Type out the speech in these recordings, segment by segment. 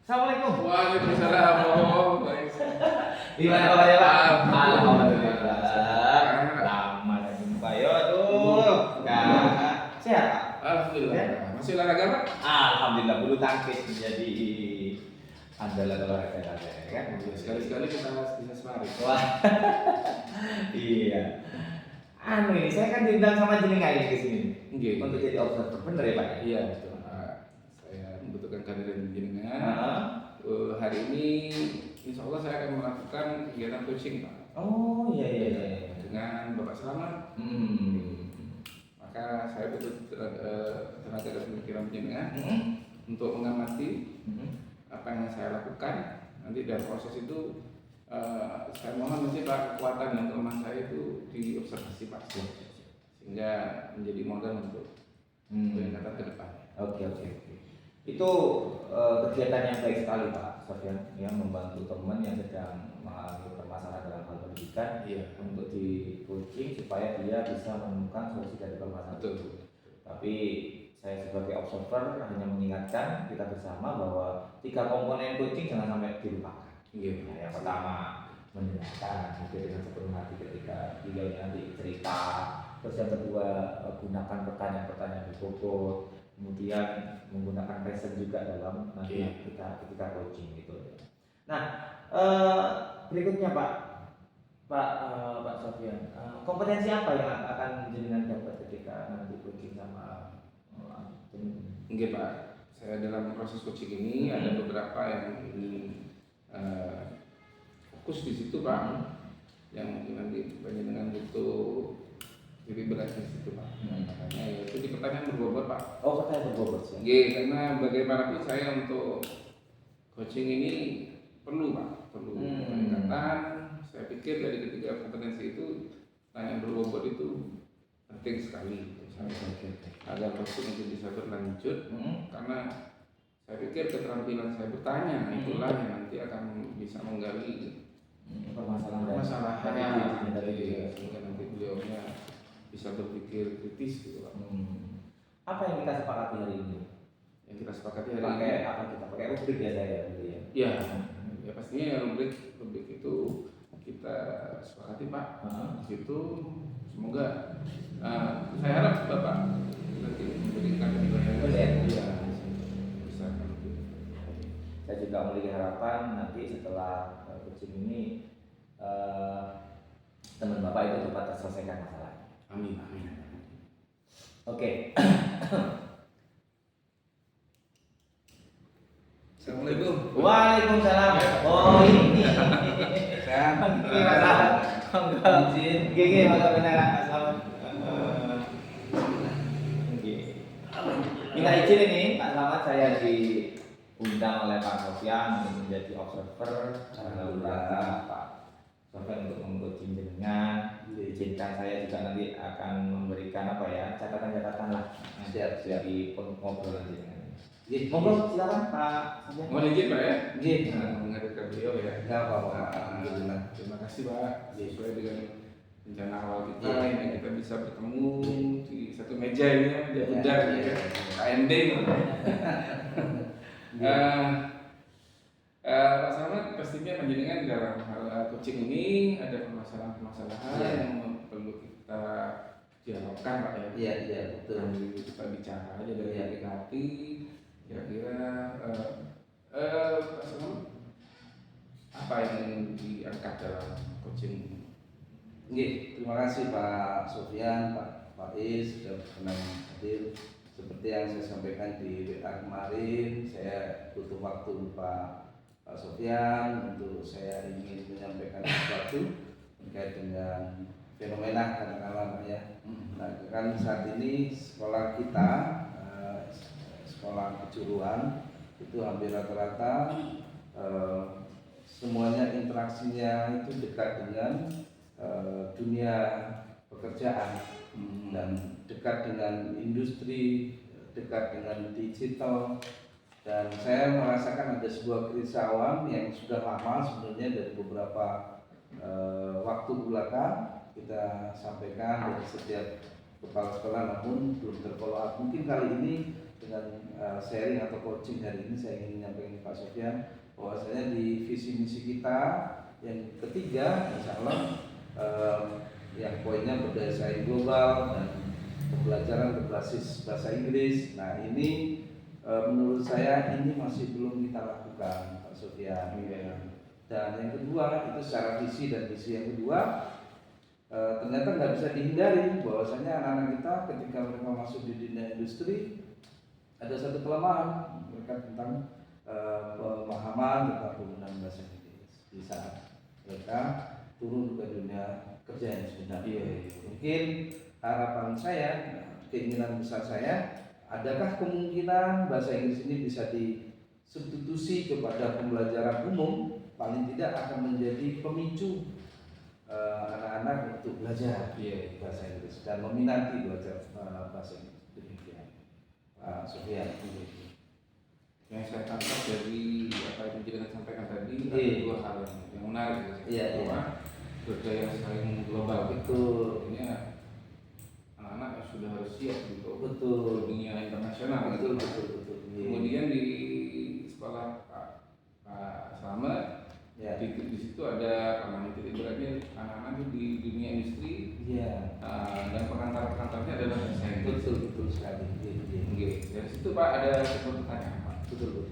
Assalamualaikum. Waalaikumsalam. Oh, baik. Gimana kabarnya Pak? Alhamdulillah. Lama tak jumpa. Yo, aduh. Kak, sehat Pak? Alhamdulillah. Ya? Masih olahraga, Pak? Alhamdulillah, bulu tangkis menjadi andalan olahraga saya kan. Sekali-sekali kita bisa sparring. Wah, iya. Anu ini, saya kan diundang sama jenengan ini ke sini Nggih. untuk jadi observer, bener ya Pak? Iya, betul. Saya membutuhkan kehadiran jenengan. Heeh. Hari ini insya Allah saya akan melakukan kegiatan coaching, Pak. Oh iya iya iya. Dengan Bapak Selamat. Maka saya butuh tenaga dan pemikiran jenengan untuk mengamati apa yang saya lakukan. Nanti dalam proses itu saya mohon nanti Pak, kekuatan dan kelemahan saya itu diobservasi Pak, sehingga menjadi modal untuk peningkatan ke depan. Oke oke oke. Itu kegiatan yang baik sekali Pak Sofyan, yang membantu teman yang sedang mengalami permasalahan dalam hal pendidikan Iya, untuk di coaching supaya dia bisa menemukan solusi dari permasalahan. betul. Tapi saya sebagai observer hanya mengingatkan kita bersama bahwa 3 komponen coaching jangan sampai dilupakan. Iya. Nah, yang pertama mendengarkan dengan sepenuh hati ketika beliau nanti cerita. Terus yang kedua gunakan pertanyaan-pertanyaan berbobot. Kemudian menggunakan passion juga dalam nanti ketika coaching gitu. Nah berikutnya Pak Sofyan, kompetensi apa yang akan jenengan dapat ketika nanti coaching sama Oke Pak, saya dalam proses coaching ini ada beberapa yang ingin fokus di situ Pak, yang mungkin nanti banyak dengan butuh lebih berat di situ Pak. Makanya itu di pertanyaan berbobot Pak. Oh, pertanyaan berbobot sih. Iya, karena bagaimanapun saya untuk coaching ini perlu Pak, perlu peningkatan. Saya pikir dari ketiga kompetensi itu pertanyaan berbobot itu penting sekali agar coaching itu bisa berlanjut. Karena saya pikir keterampilan saya bertanya itulah yang nanti akan bisa menggali permasalahan sehingga nanti beliaunya bisa berpikir kritis gitu Pak. Apa yang kita sepakati hari ini? Yang kita sepakati hari ini pakai rubrik ya saya dulu ya. Ya, ya pastinya rubrik itu kita sepakati Pak. Di situ semoga saya harap Bapak nanti memberikan penilaian bisa. Saya juga memiliki harapan nanti setelah coaching ini teman Bapak itu dapat terselesaikan masalah. Amin. Oke. Assalamualaikum. Waalaikumsalam. Oh ini. Sehat. Izin. Gigi maka benar. Selamat. Minta izin ini Pak Selamat, saya diundang oleh Pak Sofyan menjadi observer dalam rangka Pak Sofyan untuk mengcoaching jenengan. Izinkan saya juga nanti akan memberikan catatan-catatan lah. Siap di pengobrolan jenengan. Monggo silakan Pak Sofyan. Mohon izin Pak ya. Izin. Menghadirkan beliau ya. Enggak apa-apa. Alhamdulillah. Terima kasih Pak. Sesuai dengan rencana awal kita ini kita bisa bertemu di satu meja ini ya, meja bundar ya. KND. Pak Selamat pastinya panjenengan dalam hal coaching ini ada permasalahan-permasalahan yang perlu kita dialogkan Pak ya. Iya betul. Kita bicara aja dari hati ke hati. Kira-kira Pak Selamat apa yang diangkat dalam coaching? Terima kasih Pak Sofyan, Pak Faiz sudah pernah hadir. Seperti yang saya sampaikan di WA kemarin, saya butuh waktu Pak Sofyan untuk saya ingin menyampaikan sesuatu terkait dengan fenomena katakanlah ya. Nah, kan saat ini sekolah kita, sekolah kejuruan itu hampir rata-rata semuanya interaksinya itu dekat dengan dunia pekerjaan dan dekat dengan industri, dekat dengan digital, dan saya merasakan ada sebuah kerisauan yang sudah lama sebenarnya dari beberapa waktu belakang kita sampaikan dari setiap kepala sekolah, namun belum terfollow up. Mungkin kali ini dengan sharing atau coaching hari ini saya ingin menyampaikan ke Pak Sofyan bahwasanya di visi misi kita yang ketiga, insya Allah yang poinnya berdaya saing global dan pembelajaran berbasis bahasa Inggris. Nah ini menurut saya ini masih belum kita lakukan, Pak Sofyan. Dan yang kedua itu secara visi dan misi yang kedua ternyata nggak bisa dihindari bahwasanya anak-anak kita ketika mereka masuk di dunia industri ada satu kelemahan mereka tentang pemahaman tentang penggunaan bahasa Inggris di saat mereka turun ke dunia kerja yang sebenarnya. Mungkin harapan saya, keinginan besar saya, adakah kemungkinan bahasa Inggris ini bisa disubstitusi kepada pembelajaran umum, paling tidak akan menjadi pemicu anak-anak untuk belajar bahasa Inggris dan meminati belajar bahasa Inggris. Demikian, Pak Sofyan. Yang saya tangkap dari apa yang kita sampaikan tadi ada dua hal yang menarik. Pertama, berdaya saing global. Betul. Ini anak-anak yang sudah harus siap untuk dunia internasional. Betul. Kemudian di sekolah Pak Slamet, di situ ada titik beratnya anak-anak di dunia industri. Dan pengantar-pengantarnya adalah bahasa Inggris. Betul sekali. Dari situ Pak ada sebuah pertanyaan Pak. Betul.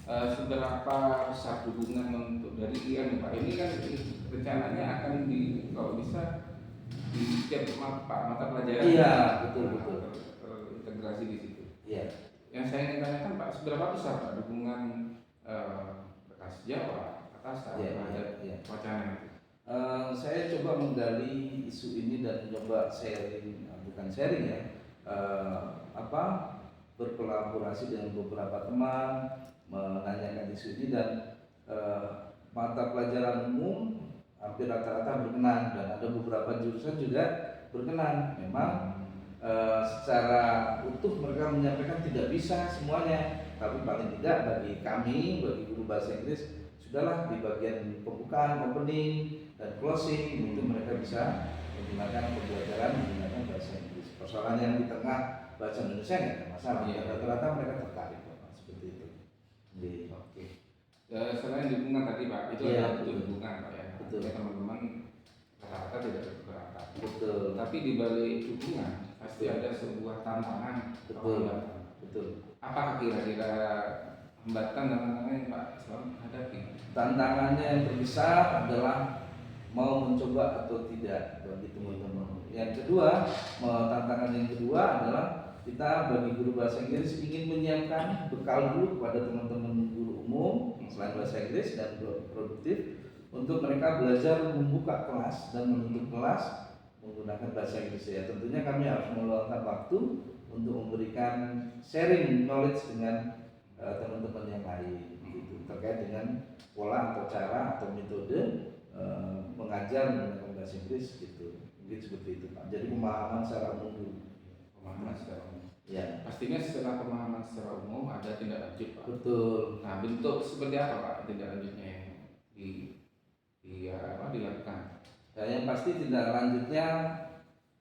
Seberapa besar dukungan untuk dari IAN Pak? Ini kan rencananya akan kalau bisa di setiap mata pelajaran. Iya, betul. Terintegrasi di situ. Iya. Yang saya ingin tanyakan Pak, seberapa besar Pak dukungan Bekas Jawa terhadap wacana itu? Saya coba menggali isu ini dan mencoba berkolaborasi dengan beberapa teman menanyakan isu ini dan mata pelajaran umum hampir rata-rata berkenan dan ada beberapa jurusan juga berkenan. Memang secara utuh mereka menyampaikan tidak bisa semuanya, tapi paling tidak bagi kami, bagi guru bahasa Inggris, sudahlah di bagian pembukaan, opening, dan closing itu mereka bisa menggunakan pembelajaran menggunakan bahasa Inggris. Persoalan yang di tengah bahasa Indonesia nggak ada masalah. Rata-rata mereka tertarik seperti itu. Oke. Selain dukungan tadi Pak, itu ada dukungan Pak ya. Betul. Teman-teman rata-rata tidak keberatan. Betul. Tapi di balik dukungan pasti ada sebuah tantangan. Betul. Apakah kira-kira hambatan dan tantangan yang Pak Islam hadapi? Tantangannya yang terbesar adalah mau mencoba atau tidak bagi teman-teman. Yang kedua, tantangan yang kedua adalah kita bagi guru bahasa Inggris ingin menyiapkan bekal dulu kepada teman-teman guru umum selain bahasa Inggris dan produktif untuk mereka belajar membuka kelas dan menutup kelas menggunakan bahasa Inggris. Ya tentunya kami harus meluangkan waktu untuk memberikan sharing knowledge dengan teman-teman yang lain gitu, terkait dengan pola atau cara atau metode mengajar menggunakan bahasa Inggris gitu. Mungkin seperti itu Pak. Jadi pemahaman secara umum dulu. Pemahaman secara umum. Ya. Pastinya setelah pemahaman secara umum ada tindak lanjut Pak. Betul. Nah bentuk seperti apa Pak tindak lanjutnya yang dilakukan? Ya, yang pasti tindak lanjutnya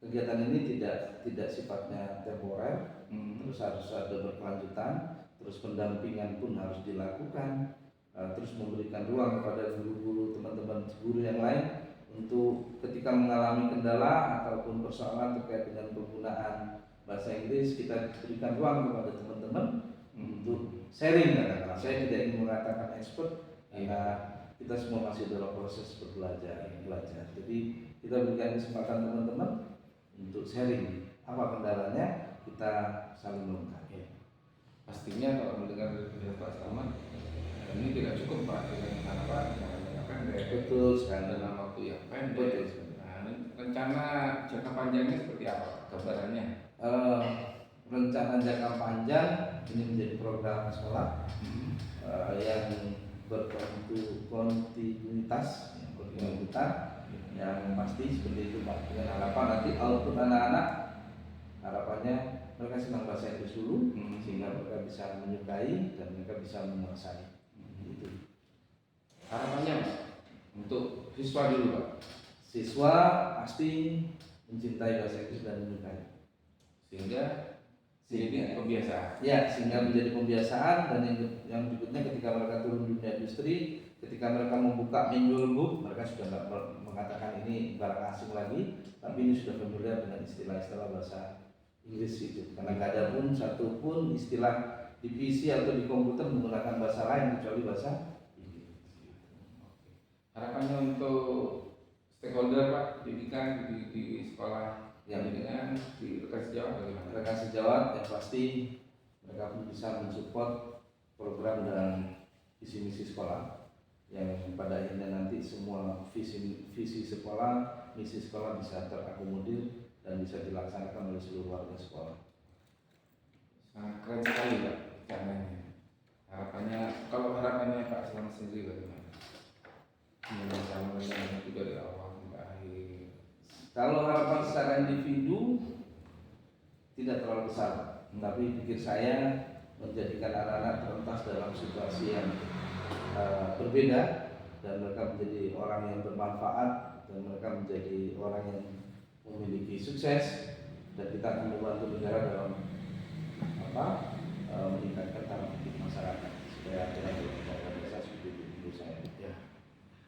kegiatan ini tidak sifatnya temporer, terus harus ada berkelanjutan, terus pendampingan pun harus dilakukan, terus memberikan ruang kepada guru-guru teman-teman guru yang lain untuk ketika mengalami kendala ataupun persoalan terkait dengan penggunaan bahasa Inggris kita berikan ruang kepada teman-teman untuk sharing. Katakanlah saya tidak ingin mengatakan expert karena kita semua masih dalam proses belajar. Jadi kita berikan kesempatan teman-teman untuk sharing apa kendalanya, kita saling melengkapi. Pastinya kalau mendengar dari Pak Slamet ini tidak cukup Pak dengan apa yang pendek. Betul sekali. Dalam waktu yang pendek. Nah, rencana jangka panjangnya seperti apa gambarannya? Rencana jangka panjang ini menjadi program sekolah yang berkontinuitas yang pasti seperti itu Pak, dengan harapan nanti output anak-anak harapannya mereka senang bahasa Inggris dulu sehingga mereka bisa menyukai dan mereka bisa menguasai itu. Harapannya Pak untuk siswa dulu Pak. Siswa pasti mencintai bahasa Inggris dan menyukai sehingga jadi kebiasaan. Ya, sehingga menjadi pembiasaan. Dan yang berikutnya ketika mereka turun di dunia industri, ketika mereka membuka manual book, mereka sudah nggak mengatakan ini barang asing lagi, tapi ini sudah familiar dengan istilah-istilah bahasa Inggris itu. Karena nggak ada pun satu pun istilah di PC atau di komputer menggunakan bahasa lain kecuali bahasa Inggris. Harapannya untuk stakeholder Pak pendidikan di sekolah pendidikan di rekan sejawat bagaimana? Rekan sejawat yang pasti mereka pun bisa mensupport program dan visi misi sekolah yang pada akhirnya nanti semua visi sekolah, misi sekolah bisa terakomodir dan bisa dilaksanakan oleh seluruh warga sekolah. Sangat keren sekali Pak caranya. Kalau harapannya Pak Selamat sendiri bagaimana? Sama-sama itu dari awal sampai akhir. Kalau harapan secara individu tidak terlalu besar, tapi pikir saya menjadikan anak-anak terlintas dalam situasi yang berbeda dan mereka menjadi orang yang bermanfaat dan mereka menjadi orang yang memiliki sukses dan kita akan membantu negara dalam meningkatkan taraf hidup masyarakat supaya ada desa seperti itu menurut saya. Ya.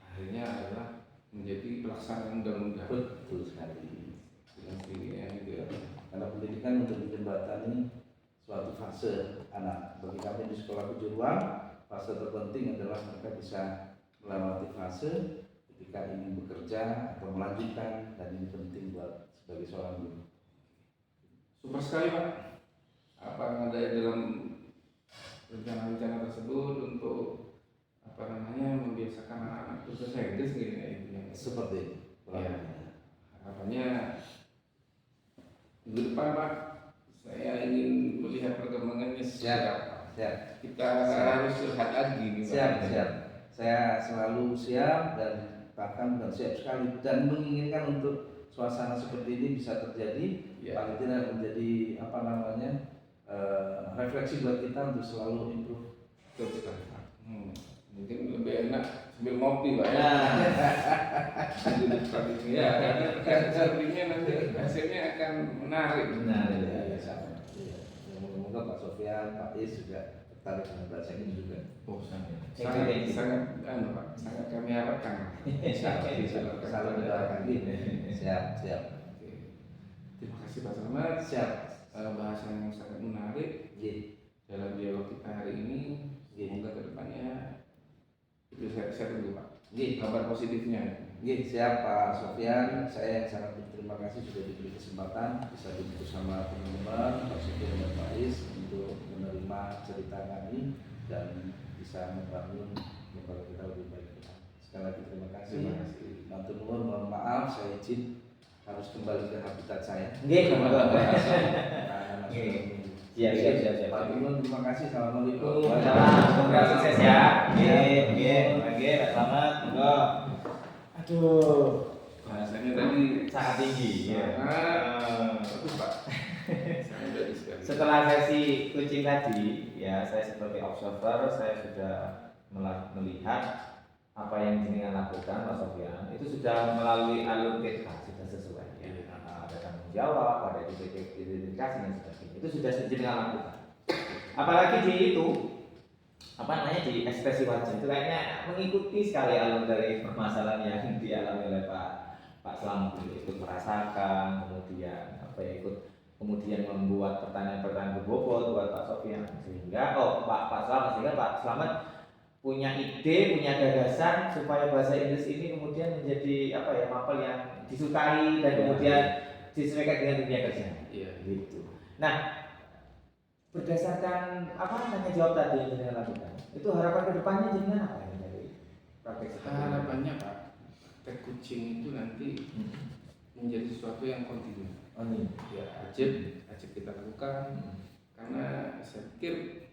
Akhirnya adalah menjadi pelaksanaan undang-undang. Betul sekali. Dengan sendirinya juga. Karena pendidikan untuk menjembatani suatu fase anak. Bagi kami di sekolah kejuruan, fase terpenting adalah mereka bisa melewati fase ketika ingin bekerja atau melanjutkan, dan ini penting buat sebagai seorang guru. Super sekali Pak. Apa yang ada dalam rencana-rencana tersebut untuk membiasakan anak-anak berbahasa Inggris gitu ya. Seperti itu. Ya. Harapannya minggu depan Pak, saya ingin melihat perkembangannya Siap. Kita harus curhat lagi nih Pak. Siap. Saya selalu siap dan bahkan siap sekali dan menginginkan untuk suasana seperti ini bisa terjadi. Ya. Paling tidak menjadi refleksi buat kita untuk selalu improve. Betul sekali Pak. Mungkin lebih enak sambil ngopi Pak ya. Ya, karena sepertinya nanti hasilnya akan menarik. Semoga Pak Sofyan, Pak Is juga tertarik dengan bahasa ini juga. Oh, sangat kami harapkan. Salam doakan. Siap. Oke. Terima kasih Pak Selamat. Siap. Bahasan yang sangat menarik dalam dialog kita hari ini. Semoga kedepannya itu saya tunggu Pak. Kabar positifnya. Siap Pak Sofyan. Saya yang sangat berterima kasih sudah diberi kesempatan bisa duduk bersama teman-teman Pak Sofyan dan Pak Is untuk menerima cerita kami dan bisa membangun lembaga kita lebih baik. Sekali lagi terima kasih. Matur nuwun, mohon maaf saya izin harus kembali ke habitat saya. Siap. Pak Gunung, terima kasih. Assalamualaikum. Semoga sukses ya. Pak Selamat. Monggo. Aduh, Bahasanya tadi sangat tinggi. bagus Pak. Sangat bagus sekali. Setelah sesi coaching tadi, ya saya sebagai observer saya sudah melihat apa yang jenengan lakukan Pak Sofyan itu sudah melalui alur TK, sudah sesuai ya. Ada tanggung jawab, ada identifikasi dan sebagainya. Itu sudah jenengan lakukan. Apalagi di itu di ekspresi wajah itu kayaknya mengikuti sekali alur dari permasalahan yang dialami oleh Pak Selamat itu ikut merasakan, kemudian membuat pertanyaan-pertanyaan berbobot buat Pak Sofyan sehingga Pak Selamat punya ide, punya gagasan supaya bahasa Inggris ini kemudian menjadi mapel yang disukai dan kemudian disesuaikan dengan dunia kerja. Gitu. Nah, berdasarkan jawab tadi yang jenengan lakukan, itu harapan kedepannya jenengan apa ini dari praktek seperti ini? Harapannya Pak, tech coaching itu nanti menjadi sesuatu yang kontinu. Ajib kita lakukan karena saya pikir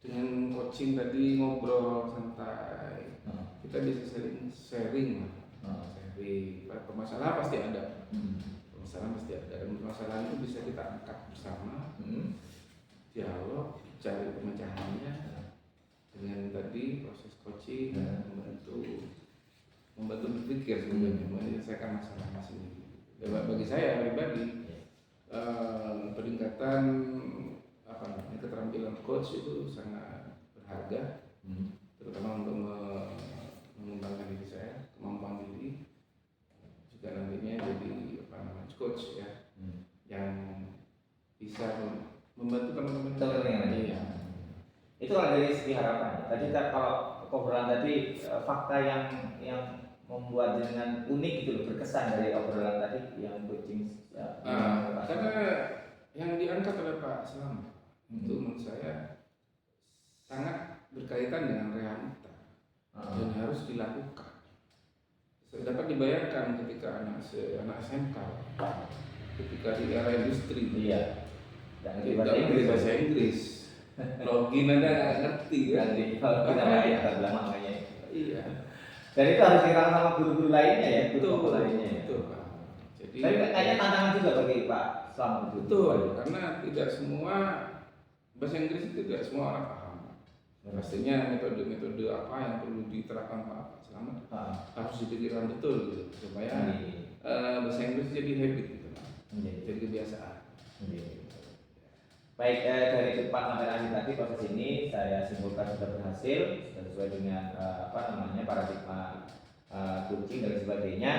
dengan coaching tadi ngobrol santai, kita bisa sharing. Permasalahan pasti ada. Dan permasalahan itu bisa kita angkat bersama, dialog, cari pemecahannya dengan tadi proses coaching membantu berpikir sebenarnya menyelesaikan masalah masing-masing. Bagi saya pribadi peningkatan apa namanya keterampilan coach itu sangat berharga, terutama untuk mengembangkan diri saya, kemampuan diri, juga nantinya jadi apa namanya coach ya, yang bisa membantu teman-teman. Iya. Itu kalau dari segi harapan. Tadi kalau obrolan tadi fakta yang membuat dengan unik gitu loh, berkesan dari obrolan tadi yang coaching. Karena yang diangkat oleh Pak Slamet itu menurut saya sangat berkaitan dengan realita dan harus dilakukan. Dapat dibayangkan ketika anak SMK, ketika di era industri, Iya. Dan di bahasa Inggris, login aja nggak ngerti kan? kalau kita bilang makanya. Iya. Dan itu harus kita sama guru-guru lainnya ya, Betul, guru lainnya. Ya. betul Pak. Jadi Tapi kayaknya tantangan juga bagi Pak Slamet itu. betul, karena tidak semua bahasa Inggris itu tidak semua orang paham. Pastinya metode-metode apa yang perlu diterapkan Pak Slamet harus dipikirkan betul gitu, supaya bahasa Inggris jadi habit gitu, jadi kebiasaan. Baik, dari depan sampai akhir tadi proses ini saya simpulkan sudah berhasil, sudah sesuai dengan paradigma coaching dan sebagainya.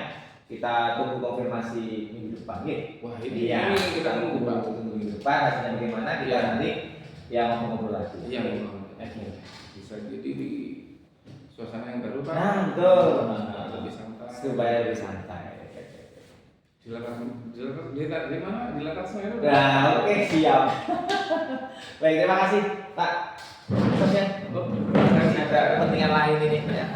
Kita tunggu konfirmasi minggu depan, ya. Wah Iya, ini kita tunggu Pak. tunggu minggu depan hasilnya bagaimana kita Iya. nanti yang ngobrol lagi. Iya, bisa jadi di suasana yang baru Pak. Nah, betul. Lebih santai. Supaya lebih santai. Di mana? Di Latar Semeru. Nah, oke, siap. Baik, terima kasih Pak. Terus ya, ada kepentingan lain ini ya.